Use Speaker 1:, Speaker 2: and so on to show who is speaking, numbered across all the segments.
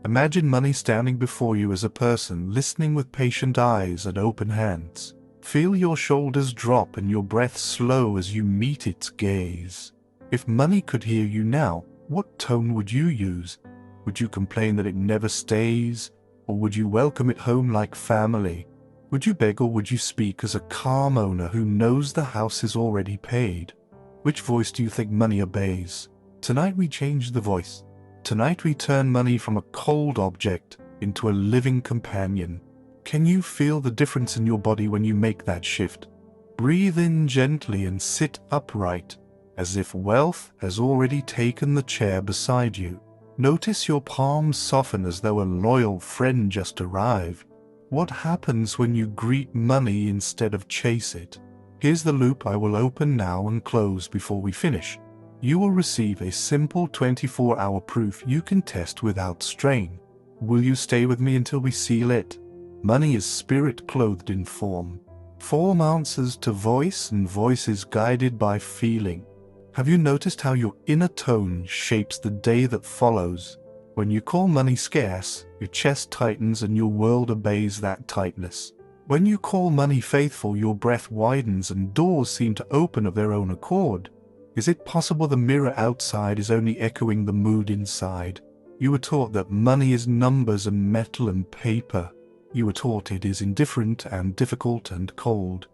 Speaker 1: Imagine money standing before you as a person, listening with patient eyes and open hands. Feel your shoulders drop and your breath slow as you meet its gaze. If money could hear you now, what tone would you use? Would you complain that it never stays? Or would you welcome it home like family? Would you beg, or would you speak as a calm owner who knows the house is already paid? Which voice do you think money obeys? Tonight we change the voice. Tonight we turn money from a cold object into a living companion. Can you feel the difference in your body when you make that shift? Breathe in gently and sit upright, as if wealth has already taken the chair beside you. Notice your palms soften as though a loyal friend just arrived. What happens when you greet money instead of chase it? Here's the loop I will open now and close before we finish. You will receive a simple 24-hour proof you can test without strain. Will you stay with me until we seal it? Money is spirit clothed in form. Form answers to voice, and voice is guided by feeling. Have you noticed how your inner tone shapes the day that follows? When you call money scarce, your chest tightens and your world obeys that tightness. When you call money faithful, your breath widens and doors seem to open of their own accord. Is it possible the mirror outside is only echoing the mood inside? You were taught that money is numbers and metal and paper. You were taught it is indifferent and difficult and cold.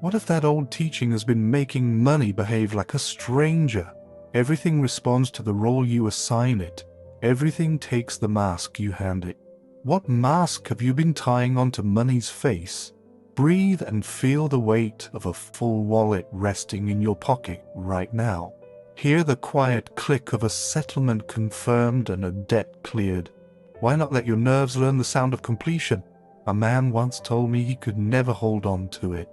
Speaker 1: What if that old teaching has been making money behave like a stranger? Everything responds to the role you assign it. Everything takes the mask you hand it. What mask have you been tying onto money's face? Breathe and feel the weight of a full wallet resting in your pocket right now. Hear the quiet click of a settlement confirmed and a debt cleared. Why not let your nerves learn the sound of completion? A man once told me he could never hold on to it.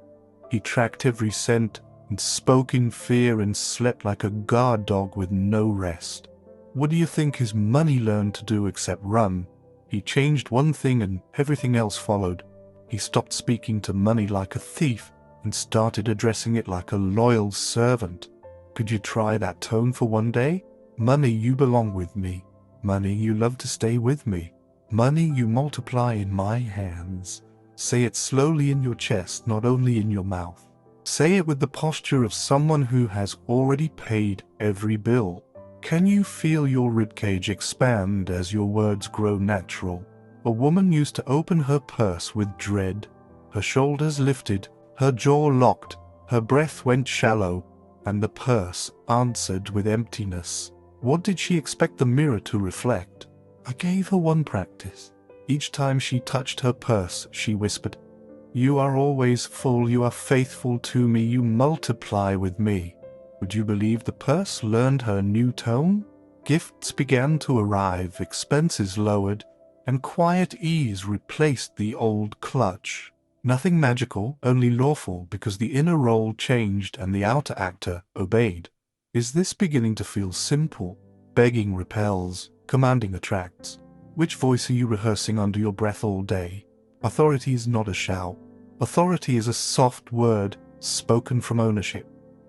Speaker 1: He tracked every cent and spoke in fear and slept like a guard dog with no rest. What do you think his money learned to do except run? He changed one thing and everything else followed. He stopped speaking to money like a thief and started addressing it like a loyal servant. Could you try that tone for one day? Money, you belong with me. Money, you love to stay with me. Money, you multiply in my hands. Say it slowly in your chest, not only in your mouth. Say it with the posture of someone who has already paid every bill. Can you feel your ribcage expand as your words grow natural? A woman used to open her purse with dread. Her shoulders lifted, her jaw locked, her breath went shallow, and the purse answered with emptiness. What did she expect the mirror to reflect? I gave her one practice. Each time she touched her purse, she whispered, "You are always full, you are faithful to me, you multiply with me." Would you believe the purse learned her new tone? Gifts began to arrive, expenses lowered, and quiet ease replaced the old clutch. Nothing magical, only lawful, because the inner role changed and the outer actor obeyed. Is this beginning to feel simple? Begging repels, commanding attracts. Which voice are you rehearsing under your breath all day? Authority is not a shout. Authority is a soft word spoken from ownership.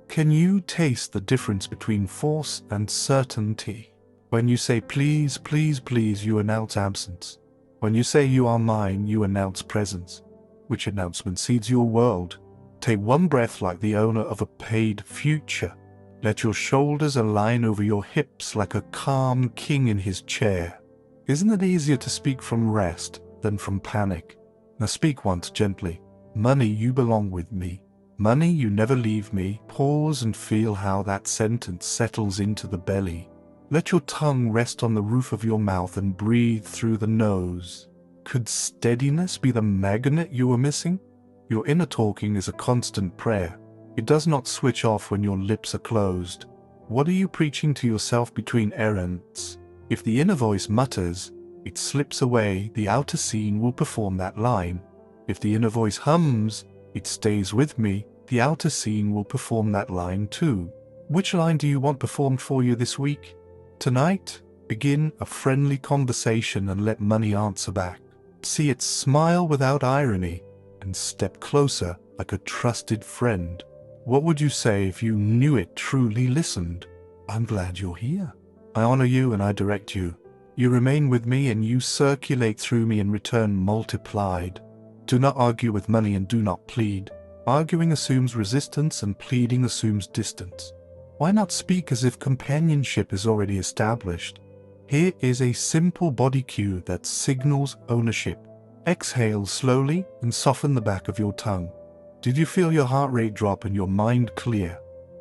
Speaker 1: Can you taste the difference between force and certainty? When you say please, please, please, you announce absence. When you say you are mine, you announce presence. Which announcement seeds your world? Take one breath like the owner of a paid future. Let your shoulders align over your hips like a calm king in his chair. Isn't it easier to speak from rest than from panic? Now speak once gently. Money, you belong with me. Money, you never leave me. Pause and feel how that sentence settles into the belly. Let your tongue rest on the roof of your mouth and breathe through the nose. Could steadiness be the magnet you were missing? Your inner talking is a constant prayer. It does not switch off when your lips are closed. What are you preaching to yourself between errands? If the inner voice mutters, it slips away, the outer scene will perform that line. If the inner voice hums, it stays with me, the outer scene will perform that line too. Which line do you want performed for you this week? Tonight, begin a friendly conversation and let money answer back. See it smile without irony and step closer like a trusted friend. What would you say if you knew it truly listened? I'm glad you're here. I honor you and I direct you. You remain with me and you circulate through me and return multiplied. Do not argue with money and do not plead. Arguing assumes resistance and pleading assumes distance. Why not speak as if companionship is already established? Here is a simple body cue that signals ownership. Exhale slowly and soften the back of your tongue. Did you feel your heart rate drop and your mind clear?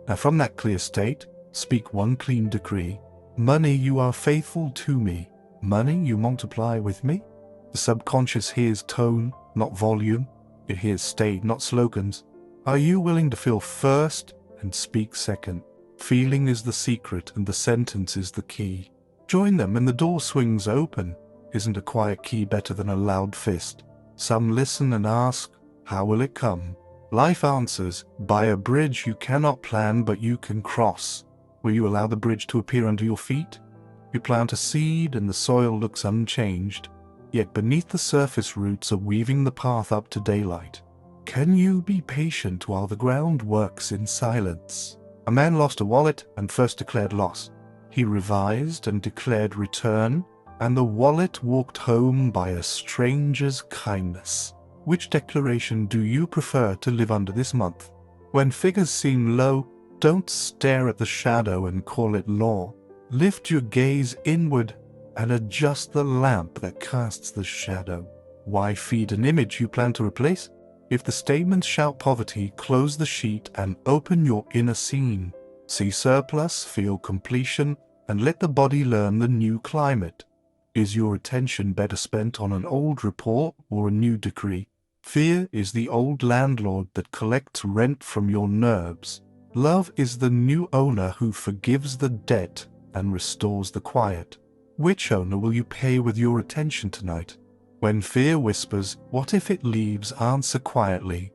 Speaker 1: Now from that clear state, speak one clean decree. Money, you are faithful to me. Money, you multiply with me. The subconscious hears tone, not volume. It hears state, not slogans. Are you willing to feel first and speak second? Feeling is the secret and the sentence is the key. Join them and the door swings open. Isn't a quiet key better than a loud fist? Some listen and ask, how will it come? Life answers, by a bridge you cannot plan but you can cross. Will you allow the bridge to appear under your feet? You plant a seed and the soil looks unchanged, yet beneath the surface roots are weaving the path up to daylight. Can you be patient while the ground works in silence? A man lost a wallet and first declared loss. He revised and declared return, and the wallet walked home by a stranger's kindness. Which declaration do you prefer to live under this month? When figures seem low, don't stare at the shadow and call it law. Lift your gaze inward and adjust the lamp that casts the shadow. Why feed an image you plan to replace? If the statements shout poverty, close the sheet and open your inner scene. See surplus, feel completion, and let the body learn the new climate. Is your attention better spent on an old report or a new decree? Fear is the old landlord that collects rent from your nerves. Love is the new owner who forgives the debt and restores the quiet. Which owner will you pay with your attention tonight? When fear whispers, what if it leaves? Answer quietly,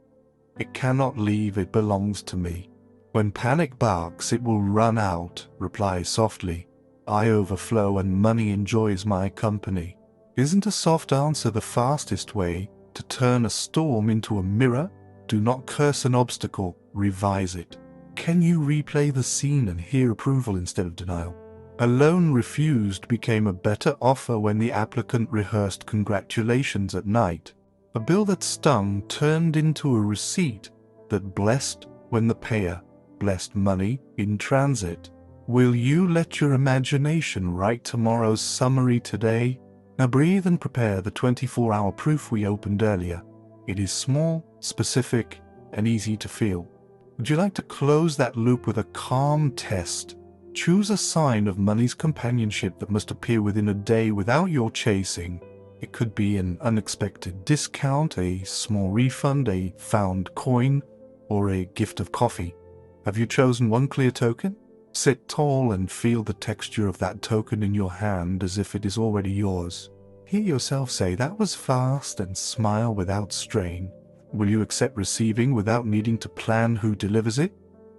Speaker 1: it cannot leave, it belongs to me. When panic barks, it will run out. Reply softly, I overflow and money enjoys my company. Isn't a soft answer the fastest way to turn a storm into a mirror? Do not curse an obstacle, revise it. Can you replay the scene and hear approval instead of denial? A loan refused became a better offer when the applicant rehearsed congratulations at night. A bill that stung turned into a receipt that blessed when the payer blessed money in transit. Will you let your imagination write tomorrow's summary today? Now breathe and prepare the 24-hour proof we opened earlier. It is small, specific, and easy to feel. Would you like to close that loop with a calm test? Choose a sign of money's companionship that must appear within a day without your chasing. It could be an unexpected discount, a small refund, a found coin, or a gift of coffee. Have you chosen one clear token? Sit tall and feel the texture of that token in your hand as if it is already yours. Hear yourself say, that was fast, and smile without strain. Will you accept receiving without needing to plan who delivers it?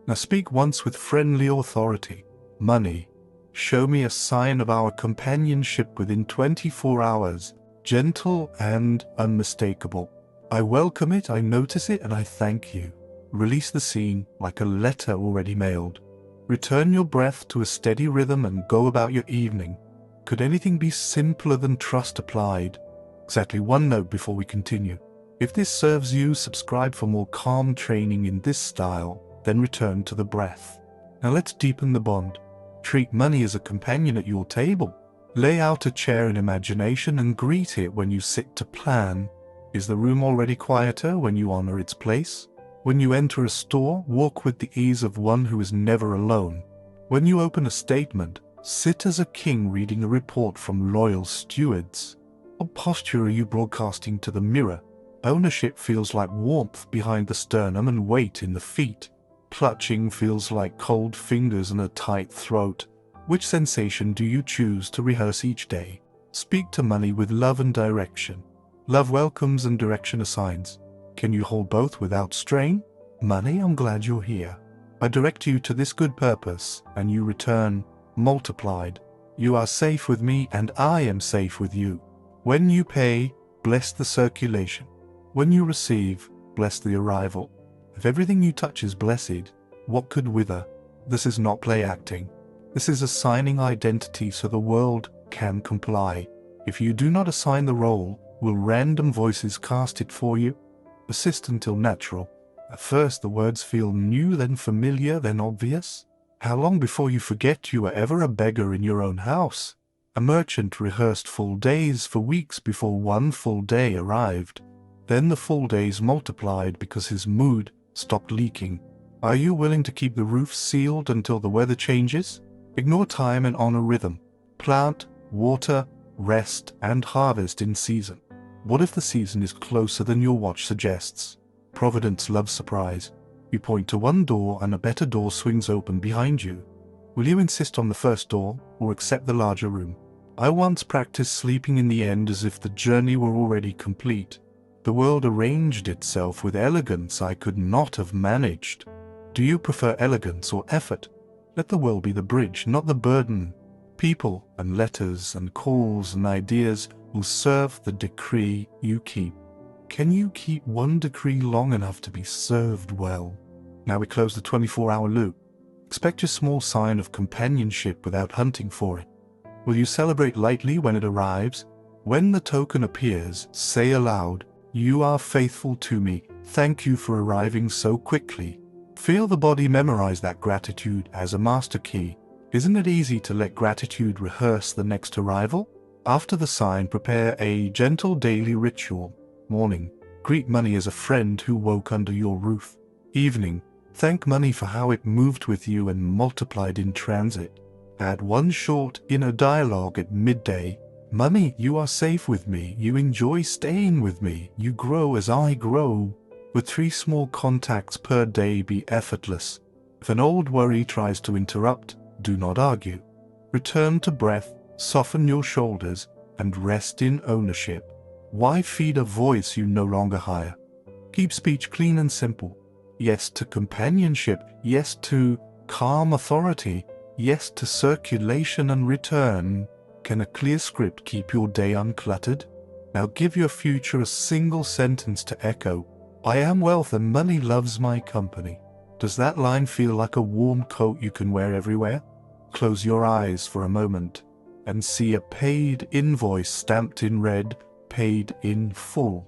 Speaker 1: Now speak once with friendly authority. Money, show me a sign of our companionship within 24 hours, gentle and unmistakable. I welcome it, I notice it, and I thank you. Release the scene like a letter already mailed. Return your breath to a steady rhythm and go about your evening. Could anything be simpler than trust applied? Exactly one note before we continue. If this serves you, subscribe for more calm training in this style, then return to the breath. Now let's deepen the bond. Treat money as a companion at your table. Lay out a chair in imagination and greet it when you sit to plan. Is the room already quieter when you honor its place? When you enter a store, walk with the ease of one who is never alone. When you open a statement, sit as a king reading a report from loyal stewards. What posture are you broadcasting to the mirror? Ownership feels like warmth behind the sternum and weight in the feet. Clutching feels like cold fingers and a tight throat. Which sensation do you choose to rehearse each day? Speak to money with love and direction. Love welcomes and direction assigns. Can you hold both without strain? Money, I'm glad you're here. I direct you to this good purpose, and you return multiplied. You are safe with me, and I am safe with you. When you pay, bless the circulation. When you receive, bless the arrival. If everything you touch is blessed, what could wither? This is not play acting. This is assigning identity so the world can comply. If you do not assign the role, will random voices cast it for you? Persist until natural. At first the words feel new, then familiar, then obvious. How long before you forget you were ever a beggar in your own house? A merchant rehearsed full days for weeks before one full day arrived. Then the full days multiplied because his mood stopped leaking. Are you willing to keep the roof sealed until the weather changes? Ignore time and honor rhythm. Plant, water, rest, and harvest in season. What if the season is closer than your watch suggests? Providence loves surprise. You point to one door and a better door swings open behind you. Will you insist on the first door or accept the larger room? I once practiced sleeping in the end as if the journey were already complete. The world arranged itself with elegance I could not have managed. Do you prefer elegance or effort? Let the world be the bridge, not the burden. People and letters and calls and ideas will serve the decree you keep. Can you keep one decree long enough to be served well? Now we close the 24-hour loop. Expect your small sign of companionship without hunting for it. Will you celebrate lightly when it arrives? When the token appears, say aloud, "You are faithful to me. Thank you for arriving so quickly." Feel the body memorize that gratitude as a master key. Isn't it easy to let gratitude rehearse the next arrival? After the sign, prepare a gentle daily ritual. Morning, greet money as a friend who woke under your roof. Evening, thank money for how it moved with you and multiplied in transit. Add one short inner dialogue at midday. Money, you are safe with me. You enjoy staying with me. You grow as I grow. With 3 small contacts per day, be effortless. If an old worry tries to interrupt, do not argue. Return to breath, soften your shoulders, and rest in ownership. Why feed a voice you no longer hire? Keep speech clean and simple. Yes to companionship, yes to calm authority, yes to circulation and return. Can a clear script keep your day uncluttered? Now give your future a single sentence to echo. I am wealth and money loves my company. Does that line feel like a warm coat you can wear everywhere? Close your eyes for a moment and see a paid invoice stamped in red, paid in full.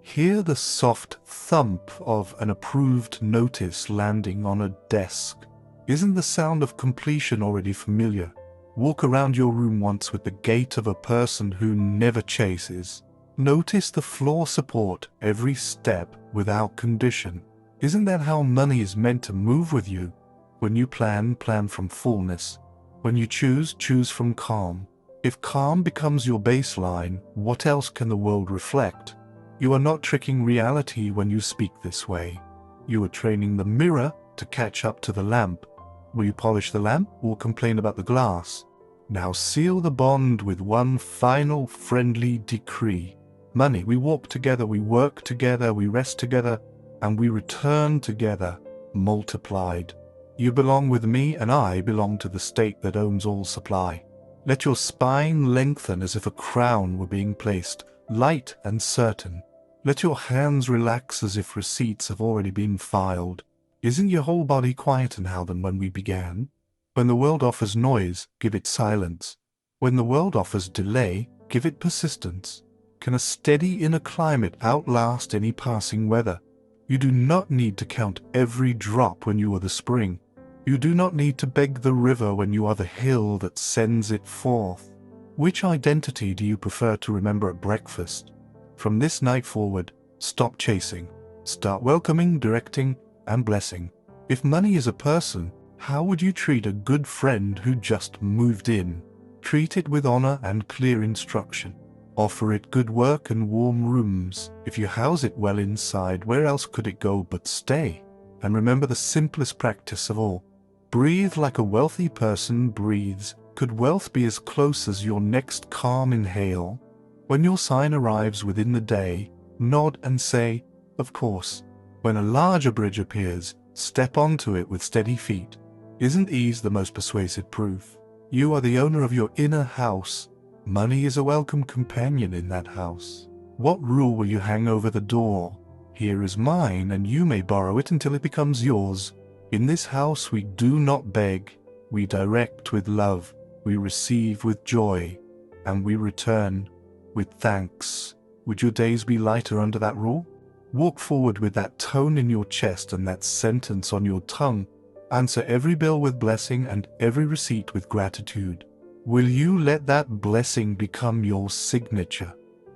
Speaker 1: Hear the soft thump of an approved notice landing on a desk. Isn't the sound of completion already familiar? Walk around your room once with the gait of a person who never chases. Notice the floor support every step without condition. Isn't that how money is meant to move with you? When you plan, plan from fullness. When you choose, choose from calm. If calm becomes your baseline, what else can the world reflect? You are not tricking reality when you speak this way. You are training the mirror to catch up to the lamp. Will you polish the lamp or complain about the glass? Now seal the bond with one final friendly decree. Money, we walk together, we work together, we rest together, and we return together, multiplied. You belong with me and I belong to the state that owns all supply. Let your spine lengthen as if a crown were being placed, light and certain. Let your hands relax as if receipts have already been filed. Isn't your whole body quieter now than when we began? When the world offers noise, give it silence. When the world offers delay, give it persistence. Can a steady inner climate outlast any passing weather? You do not need to count every drop when you are the spring. You do not need to beg the river when you are the hill that sends it forth. Which identity do you prefer to remember at breakfast? From this night forward, stop chasing. Start welcoming, directing, and blessing. If money is a person, how would you treat a good friend who just moved in? Treat it with honor and clear instruction. Offer it good work and warm rooms. If you house it well inside, where else could it go but stay? And remember the simplest practice of all. Breathe like a wealthy person breathes. Could wealth be as close as your next calm inhale? When your sign arrives within the day, nod and say, "Of course." When a larger bridge appears, step onto it with steady feet. Isn't ease the most persuasive proof? You are the owner of your inner house. Money is a welcome companion in that house. What rule will you hang over the door? Here is mine, and you may borrow it until it becomes yours. In this house we do not beg, we direct with love. We receive with joy, and we return with thanks. Would your days be lighter under that rule? Walk forward with that tone in your chest and that sentence on your tongue. Answer every bill with blessing and every receipt with gratitude. Will you let that blessing become your signature?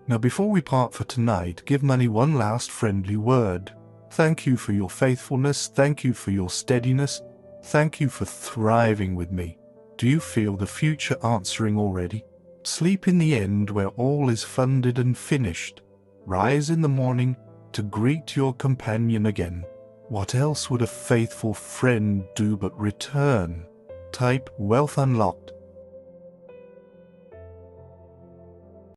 Speaker 1: Now, before we part for tonight, give money one last friendly word. Thank you for your faithfulness. Thank you for your steadiness. Thank you for thriving with me. Do you feel the future answering already? Sleep in the end where all is funded and finished. Rise in the morning to greet your companion again. What else would a faithful friend do but return? Type wealth unlocked